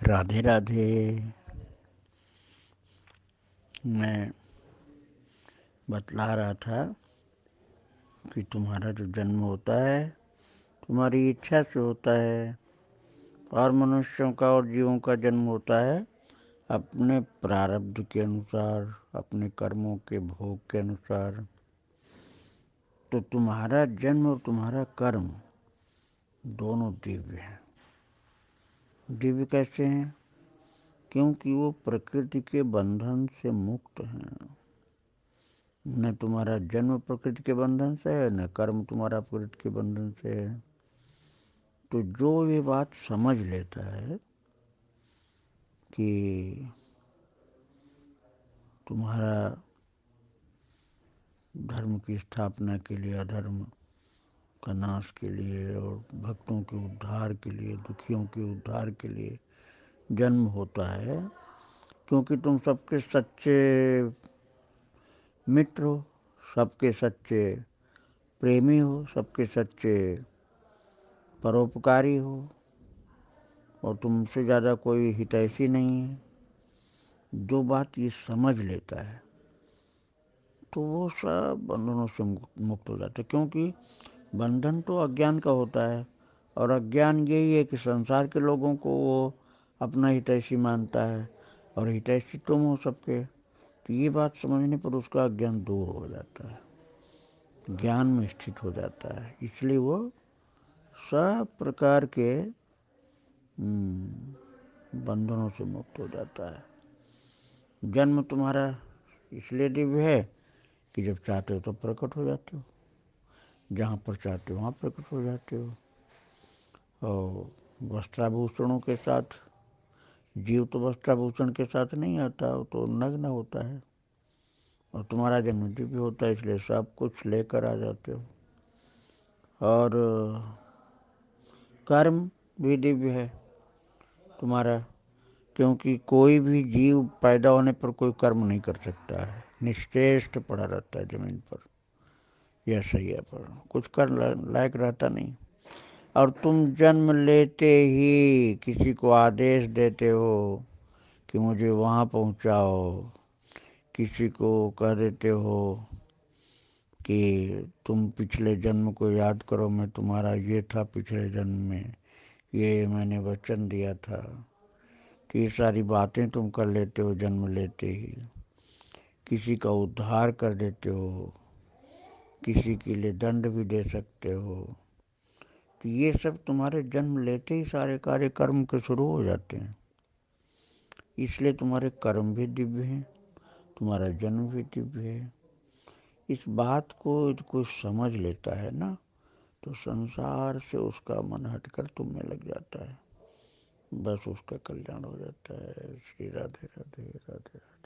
राधे राधे। मैं बतला रहा था कि तुम्हारा जो जन्म होता है तुम्हारी इच्छा से होता है, और मनुष्यों का और जीवों का जन्म होता है अपने प्रारब्ध के अनुसार, अपने कर्मों के भोग के अनुसार। तो तुम्हारा जन्म और तुम्हारा कर्म दोनों दिव्य हैं। दिव्य कैसे हैं? क्योंकि वो प्रकृति के बंधन से मुक्त हैं। न तुम्हारा जन्म प्रकृति के बंधन से है, न कर्म तुम्हारा प्रकृति के बंधन से है। तो जो ये बात समझ लेता है कि तुम्हारा धर्म की स्थापना के लिए, अधर्म का नाश के लिए और भक्तों के उद्धार के लिए, दुखियों के उद्धार के लिए जन्म होता है, क्योंकि तुम सबके सच्चे मित्र हो, सबके सच्चे प्रेमी हो, सबके सच्चे परोपकारी हो, और तुमसे ज़्यादा कोई हितैषी नहीं है। जो बात ये समझ लेता है तो वो सब बंधनों से मुक्त हो जाता है। क्योंकि बंधन तो अज्ञान का होता है, और अज्ञान यही है कि संसार के लोगों को वो अपना हितैषी मानता है, और हितैषी तुम हो सबके। तो ये बात समझने पर उसका अज्ञान दूर हो जाता है, ज्ञान में स्थित हो जाता है। इसलिए वो सब प्रकार के बंधनों से मुक्त हो जाता है। जन्म तुम्हारा इसलिए दिव्य है कि जब चाहते हो तो प्रकट हो जाते हो, जहाँ पर चाहते हो वहाँ प्रकट हो जाते हो। और वस्त्राभूषणों के साथ, जीव तो वस्त्राभूषण के साथ नहीं आता, वो तो नग्न होता है। और तुम्हारा जन्म दिव्य होता है, इसलिए सब कुछ लेकर आ जाते हो। और कर्म भी दिव्य है तुम्हारा, क्योंकि कोई भी जीव पैदा होने पर कोई कर्म नहीं कर सकता है, निश्चेष्ट पड़ा रहता है जमीन पर या सैया पर, कुछ कर लायक रहता नहीं। और तुम जन्म लेते ही किसी को आदेश देते हो कि मुझे वहाँ पहुँचाओ, किसी को कह देते हो कि तुम पिछले जन्म को याद करो, मैं तुम्हारा ये था पिछले जन्म में, ये मैंने वचन दिया था। तो ये सारी बातें तुम कर लेते हो जन्म लेते ही। किसी का उद्धार कर देते हो, किसी के लिए दंड भी दे सकते हो। तो ये सब तुम्हारे जन्म लेते ही सारे कार्य कर्म के शुरू हो जाते हैं। इसलिए तुम्हारे कर्म भी दिव्य हैं, तुम्हारा जन्म भी दिव्य है। इस बात को कोई समझ लेता है ना, तो संसार से उसका मन हटकर तुम में लग जाता है, बस उसका कल्याण हो जाता है। श्री राधे राधे राधे राधे।